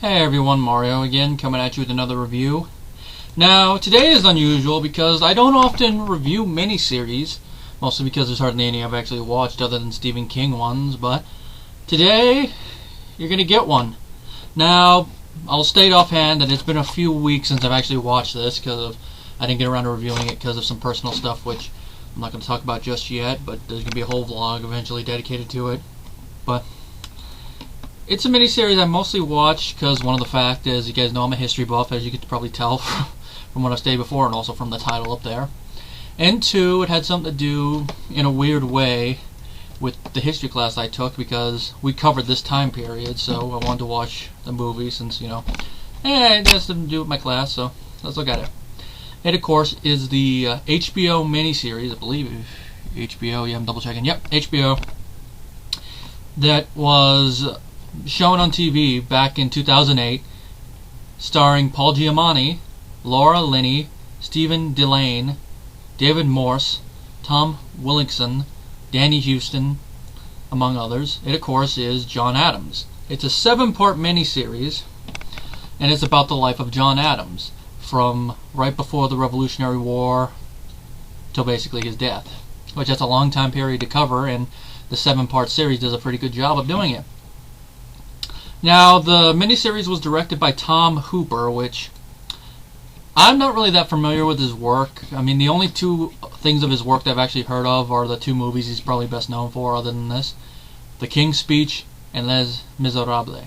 Hey everyone, Mario again, coming at you with another review. Now, today is unusual because I don't often review miniseries, mostly because there's hardly any I've actually watched other than Stephen King ones, but today, you're going to get one. Now, I'll state offhand that it's been a few weeks since I've actually watched this because I didn't get around to reviewing it because of some personal stuff, which I'm not going to talk about just yet, but there's going to be a whole vlog eventually dedicated to it. But it's a miniseries I mostly watch because one of the fact is, you guys know I'm a history buff, as you could probably tell from what I've stated before, and also from the title up there. And two, it had something to do, in a weird way, with the history class I took because we covered this time period, so I wanted to watch the movie since, it has something to do with my class, so let's look at it. It, of course, is the HBO miniseries, I believe, HBO, yeah, I'm double checking, yep, HBO, that was shown on TV back in 2008, starring Paul Giamatti, Laura Linney, Stephen Dillane, David Morse, Tom Wilkinson, Danny Huston, among others. It, of course, is John Adams. It's a 7-part miniseries, and it's about the life of John Adams, from right before the Revolutionary War till basically his death, which that's a long time period to cover, and the 7-part series does a pretty good job of doing it. Now, the miniseries was directed by Tom Hooper, which I'm not really that familiar with his work. I mean, the only two things of his work that I've actually heard of are the two movies he's probably best known for other than this, The King's Speech and Les Miserables,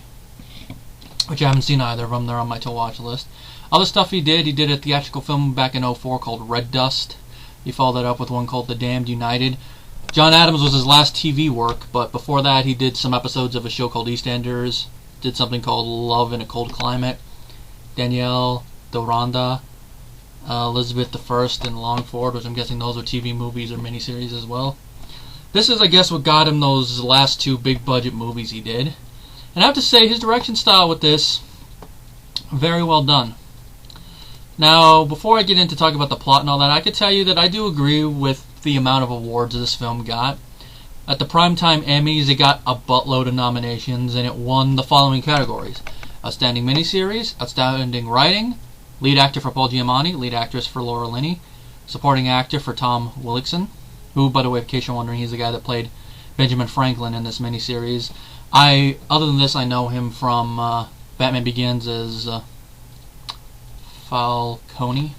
which I haven't seen either of them. They're on my to-watch list. Other stuff he did a theatrical film back in '04 called Red Dust. He followed that up with one called The Damned United. John Adams was his last TV work, but before that he did some episodes of a show called EastEnders, did something called Love in a Cold Climate, Danielle Doranda, Elizabeth I, and Longford, which I'm guessing those are TV movies or miniseries as well. This is, I guess, what got him those last two big budget movies he did. And I have to say, his direction style with this, very well done. Now, before I get into talking about the plot and all that, I could tell you that I do agree with the amount of awards this film got. At the Primetime Emmys, it got a buttload of nominations, and it won the following categories: Outstanding Miniseries, Outstanding Writing, Lead Actor for Paul Giamatti, Lead Actress for Laura Linney, Supporting Actor for Tom Wilkinson, who, by the way, in case you're wondering, he's the guy that played Benjamin Franklin in this miniseries. Other than this, I know him from Batman Begins as Falcone,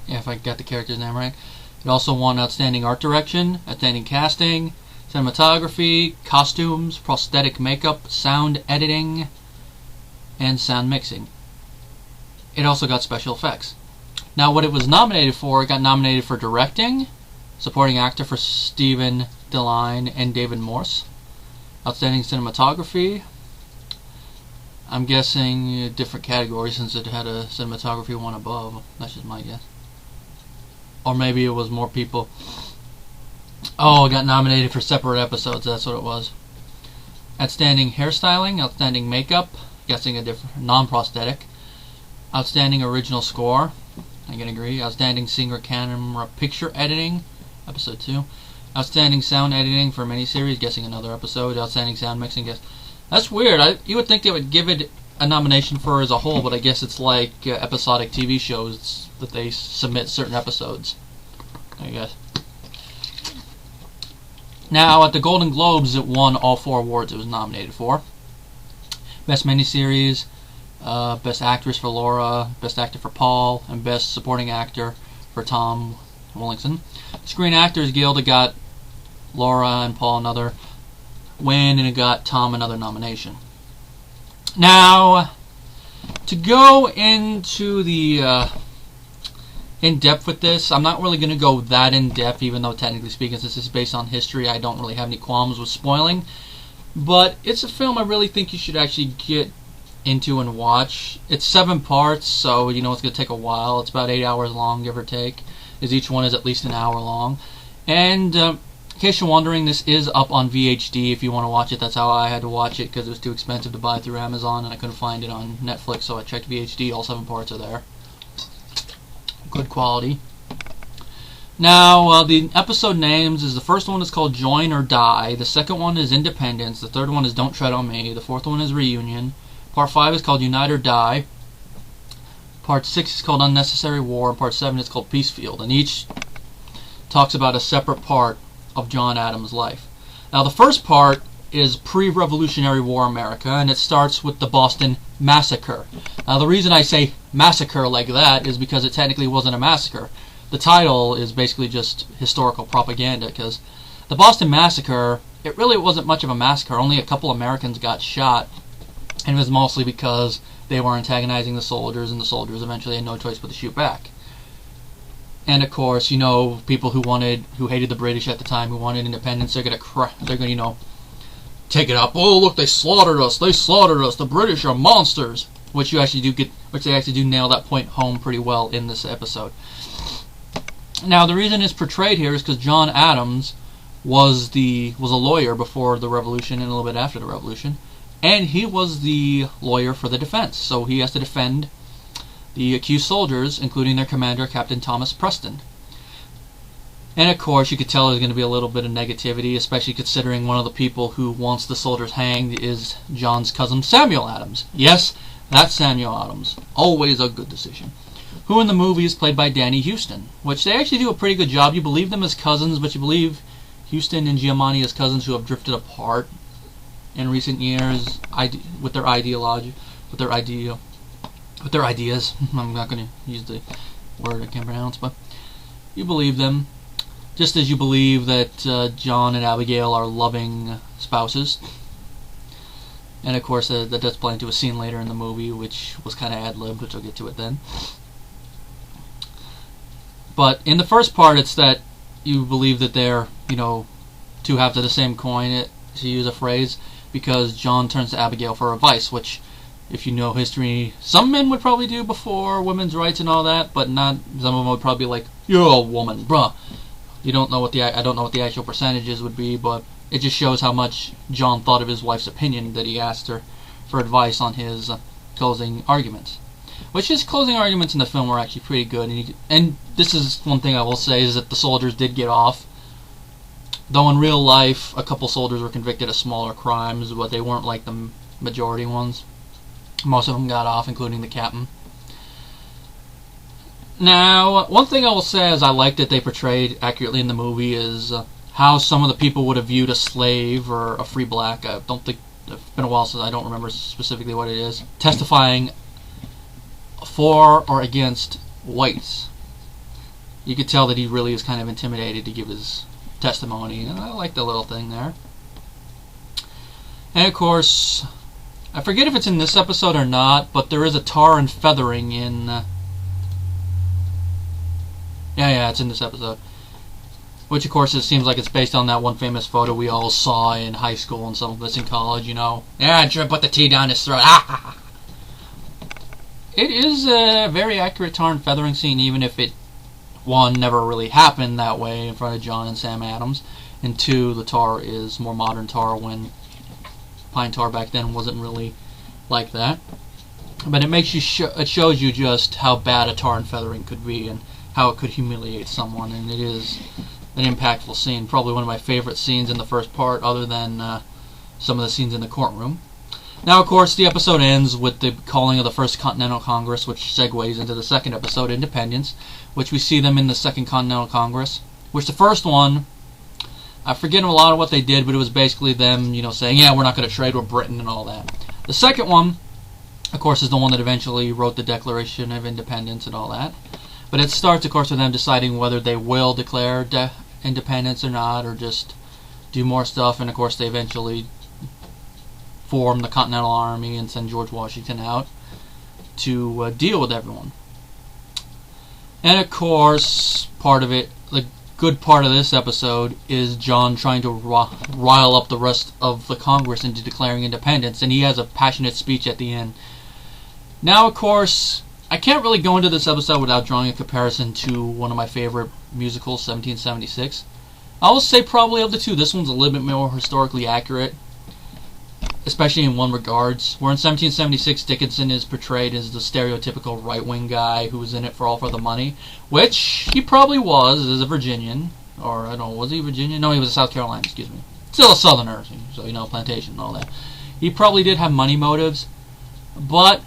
if I got the character's name right. It also won Outstanding Art Direction, Outstanding Casting, Cinematography, Costumes, Prosthetic Makeup, Sound Editing, and Sound Mixing. It also got Special Effects. Now, what it was nominated for, it got nominated for Directing, Supporting Actor for Stephen Dillane and David Morse, Outstanding Cinematography, I'm guessing different categories since it had a cinematography one above. That's just my guess. Or maybe it was more people. Oh, it got nominated for separate episodes. That's what it was. Outstanding Hairstyling, Outstanding Makeup, guessing a different non-prosthetic. Outstanding Original Score, I can agree. Outstanding Singer Camera Picture Editing, episode 2. Outstanding Sound Editing for miniseries, guessing another episode. Outstanding Sound Mixing, guess. That's weird. You would think they would give it a nomination for as a whole, but I guess it's like episodic TV shows that they submit certain episodes, I guess. Now, at the Golden Globes, it won all 4 awards it was nominated for. Best Miniseries, Best Actress for Laura, Best Actor for Paul, and Best Supporting Actor for Tom Wilkinson. Screen Actors Guild, it got Laura and Paul another win, and it got Tom another nomination. Now, to go into the in-depth with this, I'm not really going to go that in-depth, even though technically speaking, since this is based on history, I don't really have any qualms with spoiling. But it's a film I really think you should actually get into and watch. It's 7 parts, so it's going to take a while. It's about 8 hours long, give or take, as each one is at least an hour long. And in case you're wondering, this is up on VHD if you want to watch it. That's how I had to watch it, because it was too expensive to buy through Amazon, and I couldn't find it on Netflix, so I checked VHD. All 7 parts are there. Good quality. Now, the episode names is the first one is called Join or Die. The second one is Independence. The third one is Don't Tread on Me. The fourth one is Reunion. Part 5 is called Unite or Die. Part 6 is called Unnecessary War. And Part 7 is called Peacefield. And each talks about a separate part of John Adams' life. Now, the first part is pre-Revolutionary War America, and it starts with the Boston Massacre. Now, the reason I say massacre like that is because it technically wasn't a massacre. The title is basically just historical propaganda, because the Boston Massacre, it really wasn't much of a massacre. Only a couple Americans got shot, and it was mostly because they were antagonizing the soldiers, and the soldiers eventually had no choice but to shoot back. And of course, you know, people who hated the British at the time, who wanted independence, they're gonna, you know, take it up. Oh, look, they slaughtered us. They slaughtered us. The British are monsters. Which they actually do nail that point home pretty well in this episode. Now, the reason it's portrayed here is because John Adams was a lawyer before the Revolution and a little bit after the Revolution, and he was the lawyer for the defense. So he has to defend the accused soldiers, including their commander, Captain Thomas Preston. And of course, you could tell there's going to be a little bit of negativity, especially considering one of the people who wants the soldiers hanged is John's cousin Samuel Adams. Yes, that's Samuel Adams. Always a good decision. Who in the movie is played by Danny Huston, which they actually do a pretty good job. You believe them as cousins, but you believe Huston and Giamatti as cousins who have drifted apart in recent years with their ideas. I'm not going to use the word I can't pronounce, but you believe them. Just as you believe that John and Abigail are loving spouses. And of course, that does play into a scene later in the movie, which was kind of ad-libbed, which I'll get to it then. But in the first part, it's that you believe that they're, you know, two halves of the same coin, to use a phrase, because John turns to Abigail for advice, which, if you know history, some men would probably do before women's rights and all that, but not, some of them would probably be like, you're a woman, bruh. I don't know what the actual percentages would be, but it just shows how much John thought of his wife's opinion that he asked her for advice on his closing arguments. Which his closing arguments in the film were actually pretty good, and this is one thing I will say, is that the soldiers did get off. Though in real life, a couple soldiers were convicted of smaller crimes, but they weren't like the majority ones. Most of them got off, including the captain. Now, one thing I will say is I like that they portrayed accurately in the movie is how some of the people would have viewed a slave or a free black. I don't think, it's been a while since I don't remember specifically what it is, testifying for or against whites. You could tell that he really is kind of intimidated to give his testimony, and I like the little thing there. And of course, I forget if it's in this episode or not, but there is a tar and feathering in... Yeah, it's in this episode. Which, of course, it seems like it's based on that one famous photo we all saw in high school and some of us in college, you know. Yeah, put the tea down his throat. It is a very accurate tar and feathering scene, even if it, one, never really happened that way in front of John and Sam Adams, and two, the tar is more modern tar when pine tar back then wasn't really like that. But it makes you it shows you just how bad a tar and feathering could be and how it could humiliate someone, and it is an impactful scene. Probably one of my favorite scenes in the first part, other than some of the scenes in the courtroom. Now, of course, the episode ends with the calling of the First Continental Congress, which segues into the second episode, Independence, which we see them in the Second Continental Congress. Which the first one, I forget a lot of what they did, but it was basically them, you know, saying, yeah, we're not going to trade with Britain and all that. The second one, of course, is the one that eventually wrote the Declaration of Independence and all that. But it starts, of course, with them deciding whether they will declare independence or not, or just do more stuff. And, of course, they eventually form the Continental Army and send George Washington out to deal with everyone. And, of course, part of it, the good part of this episode, is John trying to rile up the rest of the Congress into declaring independence. And he has a passionate speech at the end. Now, of course, I can't really go into this episode without drawing a comparison to one of my favorite musicals, 1776. I will say probably of the two, this one's a little bit more historically accurate. especially in one regards, where in 1776 Dickinson is portrayed as the stereotypical right-wing guy who was in it for all for the money, which he probably was as a Virginian, or I don't know, was he Virginian? No, he was a South Carolina, excuse me. Still a Southerner, so you know, plantation and all that. He probably did have money motives, but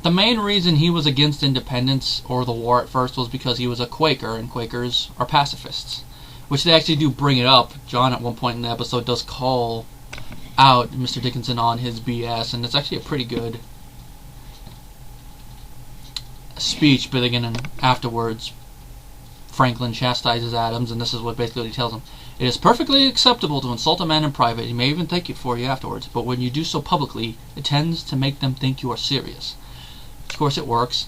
the main reason he was against independence or the war at first was because he was a Quaker, and Quakers are pacifists, which they actually do bring it up. John at one point in the episode does call out Mr. Dickinson on his BS, and it's actually a pretty good speech, but again, afterwards Franklin chastises Adams, and this is what basically he tells him. It is perfectly acceptable to insult a man in private. He may even thank you for you afterwards, but when you do so publicly, it tends to make them think you are serious. Of course it works.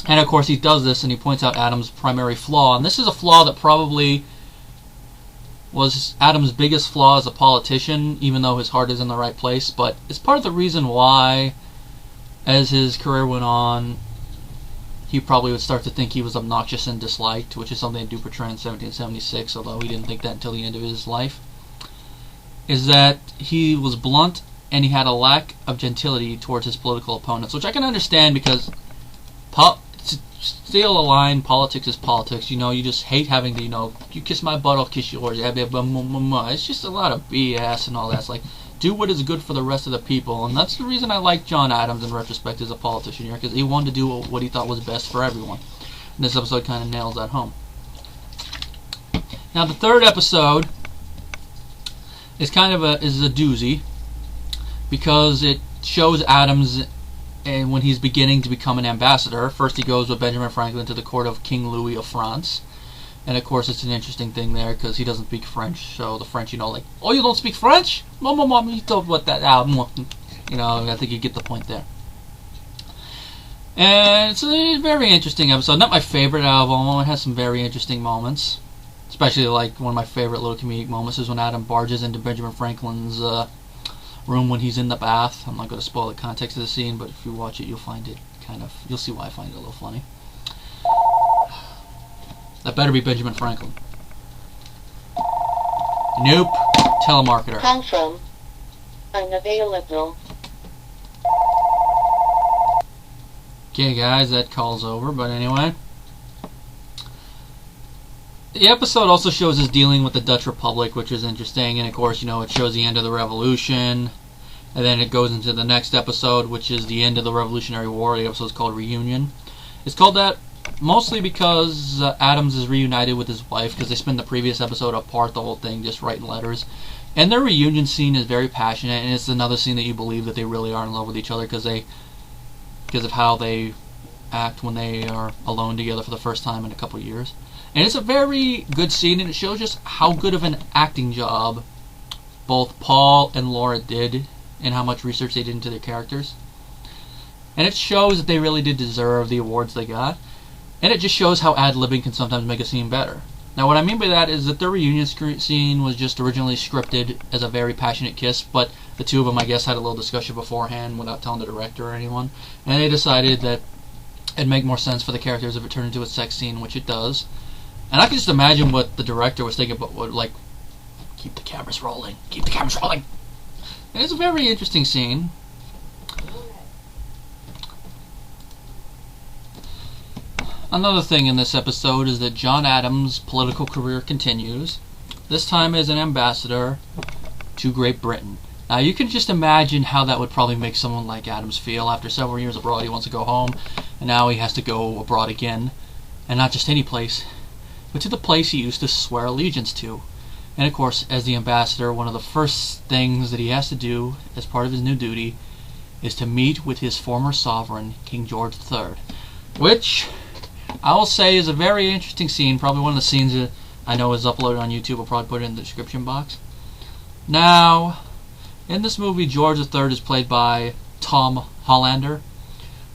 And of course he does this, and he points out Adams' primary flaw, and this is a flaw that probably was Adams' biggest flaw as a politician, even though his heart is in the right place, but it's part of the reason why, as his career went on, he probably would start to think he was obnoxious and disliked, which is something they do portray in 1776, although he didn't think that until the end of his life, is that he was blunt and he had a lack of gentility towards his political opponents, which I can understand because steal a line, politics is politics, you know, you just hate having to, you know, you kiss my butt, I'll kiss yours, it's just a lot of BS and all that. It's like, do what is good for the rest of the people, and that's the reason I like John Adams in retrospect as a politician here, because he wanted to do what he thought was best for everyone, and this episode kind of nails that home. Now the third episode is kind of a doozy, because it shows Adams and when he's beginning to become an ambassador. First he goes with Benjamin Franklin to the court of King Louis of France, and of course it's an interesting thing there because he doesn't speak French, so the French, you know, like, oh, you don't speak French? Mom, you talk about that album. You know, I think you get the point there. And it's a very interesting episode. Not my favorite album. It has some very interesting moments, especially like one of my favorite little comedic moments is when Adam barges into Benjamin Franklin's room when he's in the bath. I'm not going to spoil the context of the scene, but if you watch it, you'll find it you'll see why I find it a little funny. That better be Benjamin Franklin. Nope. Telemarketer. Call from unavailable. Okay, guys, that call's over, but anyway. The episode also shows us dealing with the Dutch Republic, which is interesting, and of course, you know, it shows the end of the Revolution, and then it goes into the next episode, which is the end of the Revolutionary War. The episode's called Reunion. It's called that mostly because Adams is reunited with his wife, because they spend the previous episode apart, the whole thing, just writing letters. And their reunion scene is very passionate, and it's another scene that you believe that they really are in love with each other because of how they act when they are alone together for the first time in a couple of years. And it's a very good scene, and it shows just how good of an acting job both Paul and Laura did and how much research they did into their characters. And it shows that they really did deserve the awards they got. And it just shows how ad-libbing can sometimes make a scene better. Now what I mean by that is that their reunion scene was just originally scripted as a very passionate kiss, but the two of them, I guess, had a little discussion beforehand without telling the director or anyone. And they decided that it'd make more sense for the characters if it turned into a sex scene, which it does. And I can just imagine what the director was thinking about, like, keep the cameras rolling, keep the cameras rolling. And it's a very interesting scene. Another thing in this episode is that John Adams' political career continues, this time as an ambassador to Great Britain. Now you can just imagine how that would probably make someone like Adams feel. After several years abroad, he wants to go home, and now he has to go abroad again. And not just any place, but to the place he used to swear allegiance to. And of course, as the ambassador, one of the first things that he has to do as part of his new duty is to meet with his former sovereign, King George III, which I will say is a very interesting scene, probably one of the scenes that I know is uploaded on YouTube. I'll probably put it in the description box. Now, in this movie, George III is played by Tom Hollander,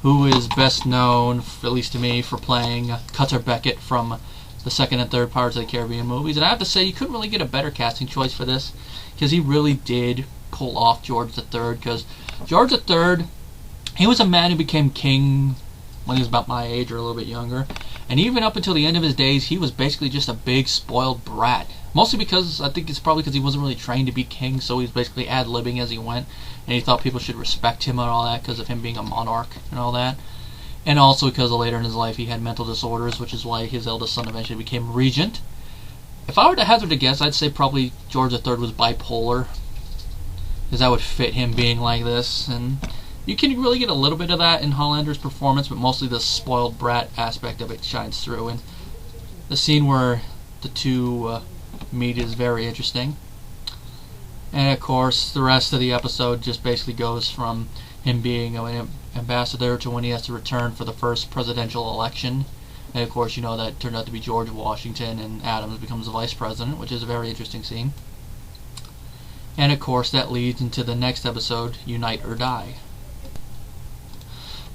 who is best known, at least to me, for playing Cutter Beckett from the second and third Pirates of the Caribbean movies. And I have to say, you couldn't really get a better casting choice for this, because he really did pull off George III, because George III, he was a man who became king when he was about my age or a little bit younger, and even up until the end of his days, he was basically just a big spoiled brat Mostly because, I think it's probably because he wasn't really trained to be king, so he's basically ad-libbing as he went, and he thought people should respect him and all that because of him being a monarch and all that. And also because later in his life he had mental disorders, which is why his eldest son eventually became regent. If I were to hazard a guess, I'd say probably George III was bipolar, because that would fit him being like this. And you can really get a little bit of that in Hollander's performance, but mostly the spoiled brat aspect of it shines through. And the scene where the two meet is very interesting. And of course, the rest of the episode just basically goes from him being an ambassador to when he has to return for the first presidential election. And of course, you know that turned out to be George Washington, and Adams becomes the vice president, which is a very interesting scene. And of course, that leads into the next episode, Unite or Die.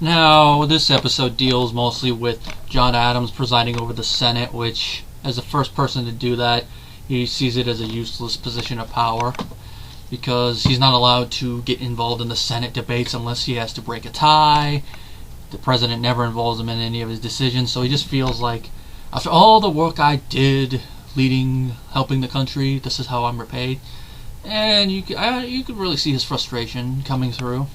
Now, this episode deals mostly with John Adams presiding over the Senate, which, as the first person to do that, he sees it as a useless position of power, because he's not allowed to get involved in the Senate debates unless he has to break a tie. The president never involves him in any of his decisions, so he just feels like, after all the work I did, helping the country, this is how I'm repaid. And you could really see his frustration coming through.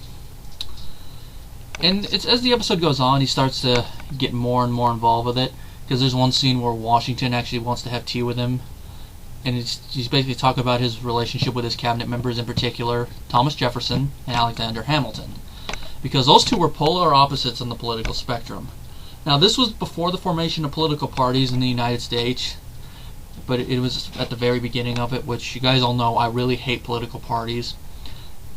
And as the episode goes on, he starts to get more and more involved with it, because there's one scene where Washington actually wants to have tea with him, and he's basically talking about his relationship with his cabinet members, in particular Thomas Jefferson and Alexander Hamilton, because those two were polar opposites on the political spectrum. Now, this was before the formation of political parties in the United States, but it was at the very beginning of it, which you guys all know I really hate political parties.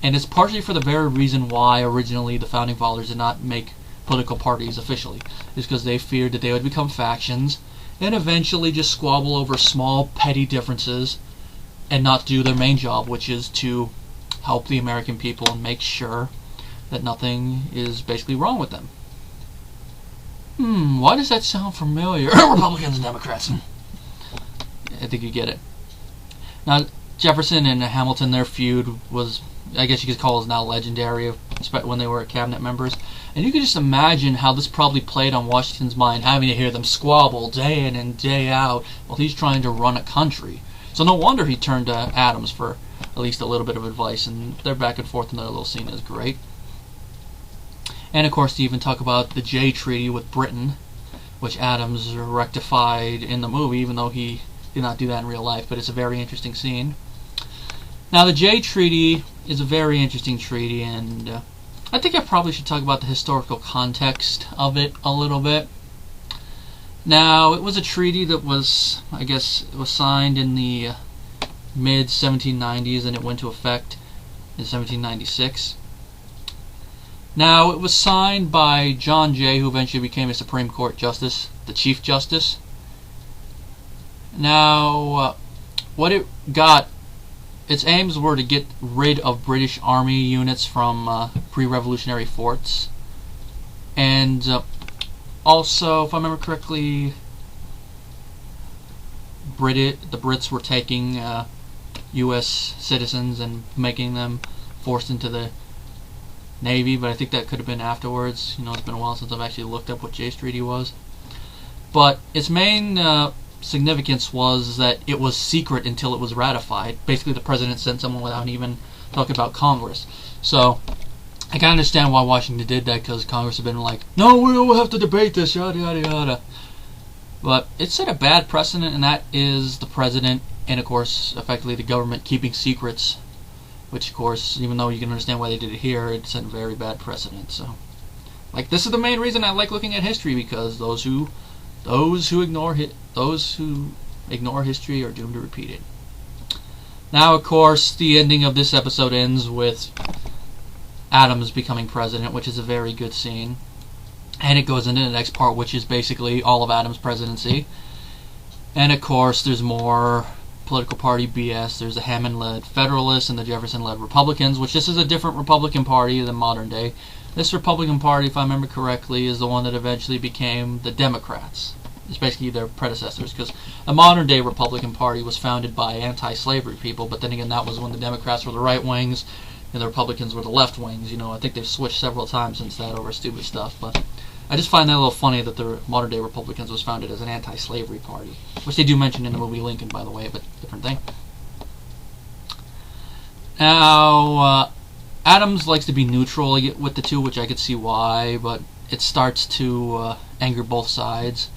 And it's partially for the very reason why originally the Founding Fathers did not make political parties officially, is because they feared that they would become factions and eventually just squabble over small, petty differences and not do their main job, which is to help the American people and make sure that nothing is basically wrong with them. Why does that sound familiar? Republicans and Democrats. I think you get it. Now, Jefferson and Hamilton, their feud was, I guess you could call it now legendary, when they were cabinet members. And you can just imagine how this probably played on Washington's mind, having to hear them squabble day in and day out while he's trying to run a country. So no wonder he turned to Adams for at least a little bit of advice, and their back and forth in their little scene is great. And of course, to even talk about the Jay Treaty with Britain, which Adams rectified in the movie, even though he did not do that in real life, but it's a very interesting scene. Now, the Jay Treaty is a very interesting treaty, and I think I probably should talk about the historical context of it a little bit. Now, it was a treaty that was, I guess, it was signed in the mid-1790s, and it went into effect in 1796. Now, it was signed by John Jay, who eventually became a Supreme Court Justice, the Chief Justice. Now, what it got, its aims were to get rid of British Army units from pre-revolutionary forts. And also, if I remember correctly, the Brits were taking U.S. citizens and making them forced into the Navy, but I think that could have been afterwards. You know, it's been a while since I've actually looked up what Jay's Treaty was. But its main significance was that it was secret until it was ratified. Basically, the president sent someone without even talking about Congress. So, I can understand why Washington did that, because Congress had been like, no, we'll have to debate this, yada yada yada. But it set a bad precedent, and that is the president, and of course, effectively the government keeping secrets. Which, of course, even though you can understand why they did it here, it set a very bad precedent. So, like, this is the main reason I like looking at history, because those who ignore history are doomed to repeat it. Now, of course, the ending of this episode ends with Adams becoming president, which is a very good scene, and it goes into the next part, which is basically all of Adams' presidency. And of course, there's more political party BS. There's the Hammond-led Federalists and the Jefferson-led Republicans, which this is a different Republican Party than modern day. This Republican Party, if I remember correctly, is the one that eventually became the Democrats. It's basically their predecessors, because the modern day Republican Party was founded by anti-slavery people, but then again, that was when the Democrats were the right wings and the Republicans were the left wings. You know, I think they've switched several times since that over stupid stuff, but I just find that a little funny that the modern day Republicans was founded as an anti-slavery party, which they do mention in the movie Lincoln, by the way, but different thing. Now, Adams likes to be neutral with the two, which I could see why, but it starts to anger both sides.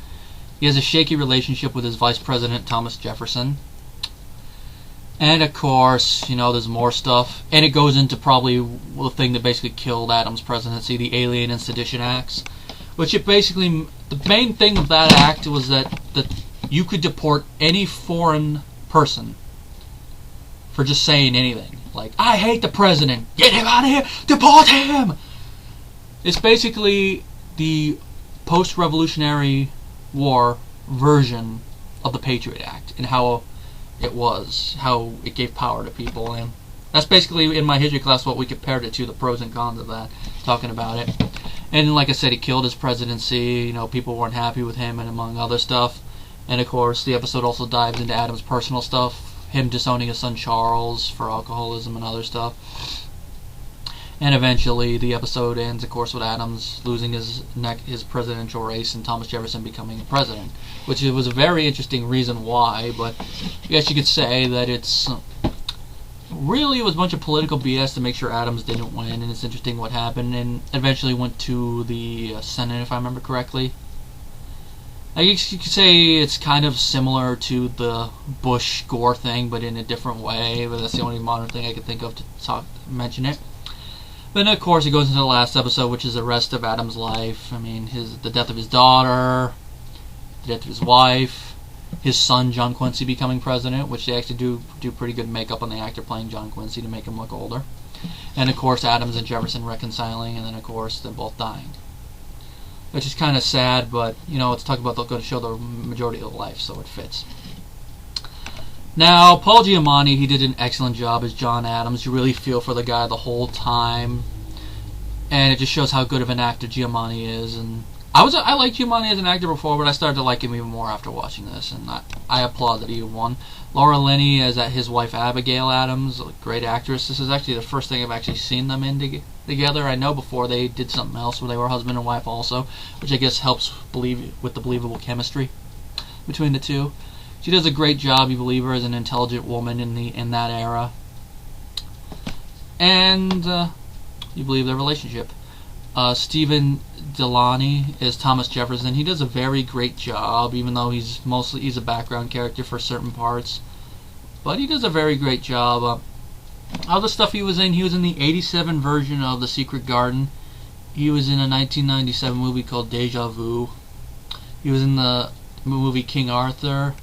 He has a shaky relationship with his vice president, Thomas Jefferson. And of course, there's more stuff. And it goes into probably the thing that basically killed Adams' presidency, the Alien and Sedition Acts. Which it basically, the main thing of that act was that you could deport any foreign person for just saying anything. Like, I hate the president, get him out of here, deport him! It's basically the post-Revolutionary War version of the Patriot Act and how it gave power to people. And that's basically, in my history class, what we compared it to, the pros and cons of that, talking about it. And like I said, he killed his presidency, people weren't happy with him, and among other stuff. And of course, the episode also dives into Adams' personal stuff, him disowning his son Charles for alcoholism and other stuff. And eventually, the episode ends, of course, with Adams losing his presidential race and Thomas Jefferson becoming president, which was a very interesting reason why. But I guess you could say that it's really it was a bunch of political BS to make sure Adams didn't win, and it's interesting what happened. And eventually went to the Senate, if I remember correctly. I guess you could say it's kind of similar to the Bush-Gore thing, but in a different way. But that's the only modern thing I could think of to mention it. Then, of course, it goes into the last episode, which is the rest of Adams' life. I mean, the death of his daughter, the death of his wife, his son John Quincy becoming president, which they actually do pretty good makeup on the actor playing John Quincy to make him look older. And, of course, Adams and Jefferson reconciling, and then, of course, them both dying. Which is kind of sad, but, it's talking about they're going to show the majority of life, so it fits. Now, Paul Giamatti, he did an excellent job as John Adams. You really feel for the guy the whole time. And it just shows how good of an actor Giamatti is. And I liked Giamatti as an actor before, but I started to like him even more after watching this. And I applaud that he won. Laura Linney as his wife Abigail Adams, a great actress. This is actually the first thing I've actually seen them in together. I know before they did something else where they were husband and wife also, which I guess helps with the believable chemistry between the two. She does a great job. You believe her as an intelligent woman in that era, and you believe their relationship. Stephen Delany is Thomas Jefferson. He does a very great job, even though he's a background character for certain parts, but he does a very great job. Other stuff he was in the '87 version of The Secret Garden. He was in a 1997 movie called Deja Vu. He was in the movie King Arthur.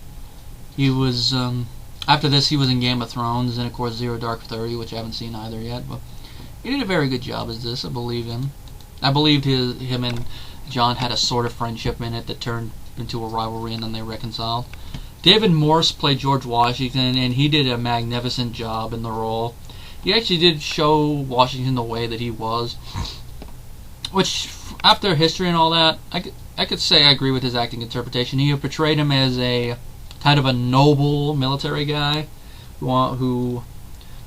He was, after this, he was in Game of Thrones, and of course Zero Dark 30, which I haven't seen either yet, but he did a very good job as this. I believe him. I believed him and John had a sort of friendship in it that turned into a rivalry, and then they reconciled. David Morse played George Washington, and he did a magnificent job in the role. He actually did show Washington the way that he was, which, after history and all that, I could say I agree with his acting interpretation. He portrayed him as a kind of a noble military guy who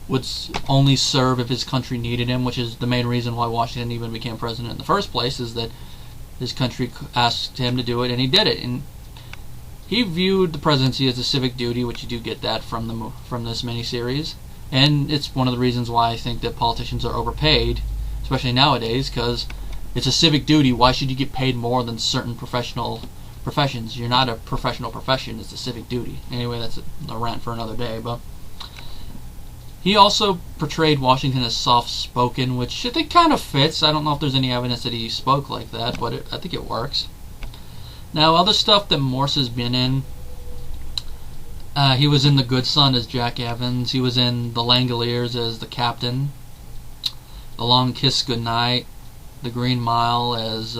would only serve if his country needed him, which is the main reason why Washington even became president in the first place, is that his country asked him to do it, and he did it. And he viewed the presidency as a civic duty, which you do get that from this miniseries. And it's one of the reasons why I think that politicians are overpaid, especially nowadays, because it's a civic duty. Why should you get paid more than certain professional professions? You're not a professional profession, it's a civic duty. Anyway, that's a rant for another day. But he also portrayed Washington as soft-spoken, which I think kind of fits. I don't know if there's any evidence that he spoke like that, but I think it works. Now, other stuff that Morse has been in, he was in The Good Son as Jack Evans. He was in The Langoliers as the captain. The Long Kiss Goodnight. The Green Mile as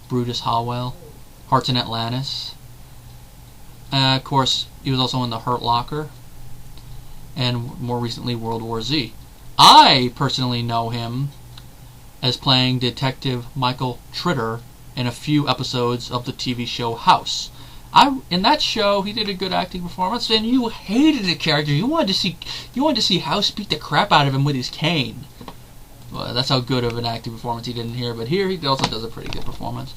Brutus Howell. Hearts in Atlantis. Of course, he was also in The Hurt Locker. And more recently, World War Z. I personally know him as playing Detective Michael Tritter in a few episodes of the TV show House. In that show, he did a good acting performance, and you hated the character. You wanted to see House beat the crap out of him with his cane. Well, that's how good of an acting performance he did in here. But here, he also does a pretty good performance.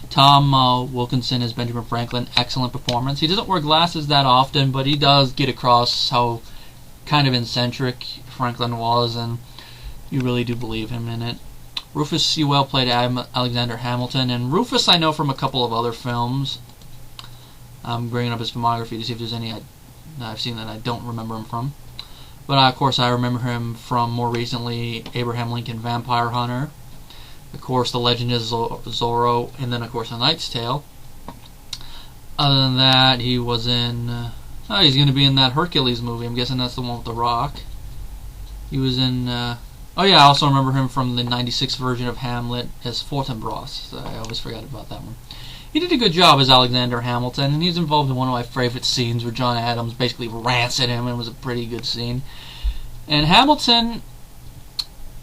Tom Wilkinson as Benjamin Franklin, excellent performance. He doesn't wear glasses that often, but he does get across how kind of eccentric Franklin was, and you really do believe him in it. Rufus Sewell played Alexander Hamilton, and Rufus I know from a couple of other films. I'm bringing up his filmography to see if there's any I've seen that I don't remember him from. But of course I remember him from more recently Abraham Lincoln Vampire Hunter. Of course, The Legend is Zorro, and then of course A Knight's Tale. Other than that, he was in he's going to be in that Hercules movie. I'm guessing that's the one with The Rock. He was in oh yeah, I also remember him from the 96 version of Hamlet as Fortinbras. I always forgot about that one. He did a good job as Alexander Hamilton, and he's involved in one of my favorite scenes where John Adams basically rants at him, and it was a pretty good scene. And Hamilton,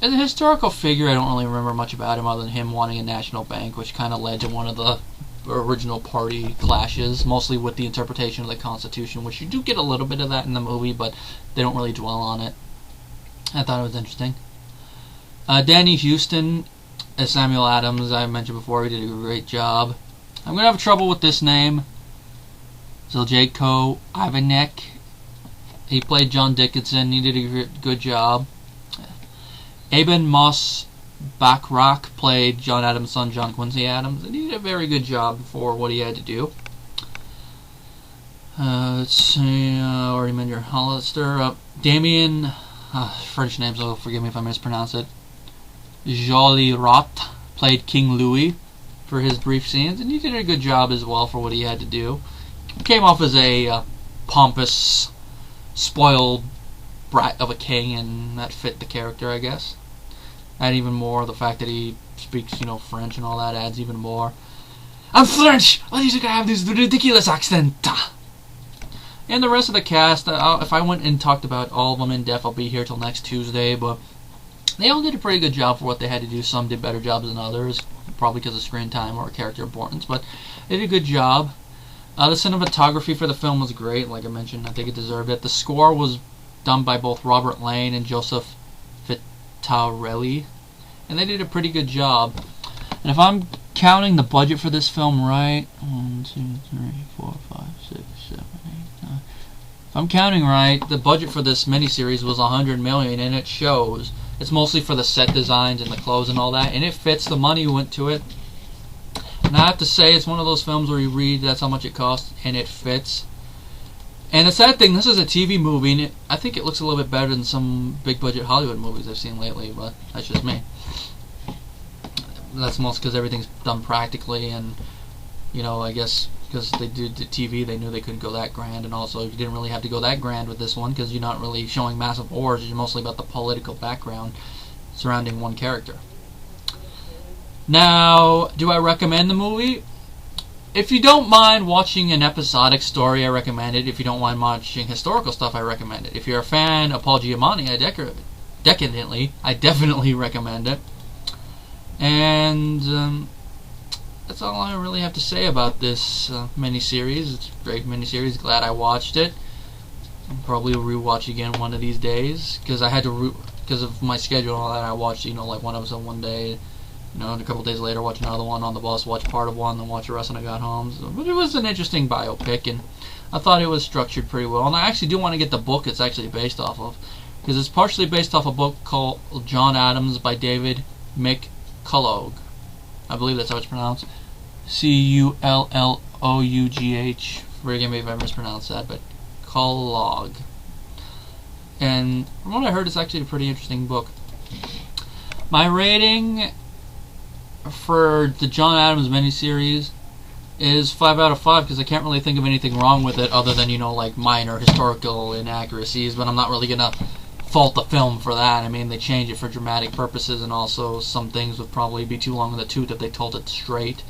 as a historical figure, I don't really remember much about him other than him wanting a national bank, which kind of led to one of the original party clashes, mostly with the interpretation of the Constitution, which you do get a little bit of that in the movie, but they don't really dwell on it. I thought it was interesting. Danny Huston as Samuel Adams, I mentioned before, he did a great job. I'm going to have trouble with this name. Zeljko Ivanek. He played John Dickinson. He did a good job. Aben Moss Bachrach played John Adams' son, John Quincy Adams, and he did a very good job for what he had to do. Let's see, already mentioned Hollister. Damien, French names, so forgive me if I mispronounce it. Jolirat played King Louis for his brief scenes, and he did a good job as well for what he had to do. He came off as a pompous, spoiled brat of a king, and that fit the character, I guess. And even more, the fact that he speaks, French and all that adds even more. I'm French! Why do you think I have this ridiculous accent? And the rest of the cast, if I went and talked about all of them in depth, I'll be here till next Tuesday, but they all did a pretty good job for what they had to do. Some did better jobs than others, probably because of screen time or character importance, but they did a good job. The cinematography for the film was great, like I mentioned. I think it deserved it. The score was done by both Robert Lane and Joseph Vittarelli, and they did a pretty good job. And if I'm counting the budget for this film right, 1, 2, 3, 4, 5, 6, 7, 8, 9. If I'm counting right, the budget for this miniseries was $100 million, and it shows. It's mostly for the set designs and the clothes and all that, and it fits. The money went to it. And I have to say, it's one of those films where you read that's how much it costs, and it fits. And the sad thing, this is a TV movie, and I think it looks a little bit better than some big-budget Hollywood movies I've seen lately, but that's just me. That's mostly because everything's done practically, and, I guess because they did the TV, they knew they couldn't go that grand, and also you didn't really have to go that grand with this one, because you're not really showing massive wars, you're mostly about the political background surrounding one character. Now, do I recommend the movie? If you don't mind watching an episodic story, I recommend it. If you don't mind watching historical stuff, I recommend it. If you're a fan of Paul Giamatti, I definitely recommend it. And that's all I really have to say about this miniseries. It's a great miniseries. Glad I watched it. I'll probably rewatch again one of these days because I had to because of my schedule and all that. I watched like one episode one day. And a couple days later, watch another one on the bus, watch part of one, then watch the rest when I got home. But it was an interesting biopic, and I thought it was structured pretty well. And I actually do want to get the book it's actually based off of, because it's partially based off a book called John Adams by David McCullough. I believe that's how it's pronounced. Cullough. Forgive me if I mispronounced that, but Cullough. And from what I heard, it's actually a pretty interesting book. My rating for the John Adams miniseries is 5 out of 5 because I can't really think of anything wrong with it other than like minor historical inaccuracies, but I'm not really gonna fault the film for that. I mean, they change it for dramatic purposes, and also some things would probably be too long in the tooth if they told it straight,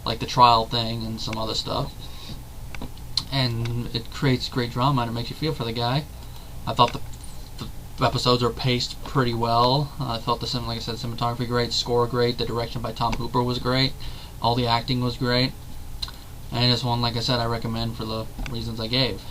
like the trial thing and some other stuff. And it creates great drama and it makes you feel for the guy. I thought the episodes are paced pretty well. I felt like I said, cinematography great, score great, the direction by Tom Hooper was great, all the acting was great, and this one, like I said, I recommend for the reasons I gave.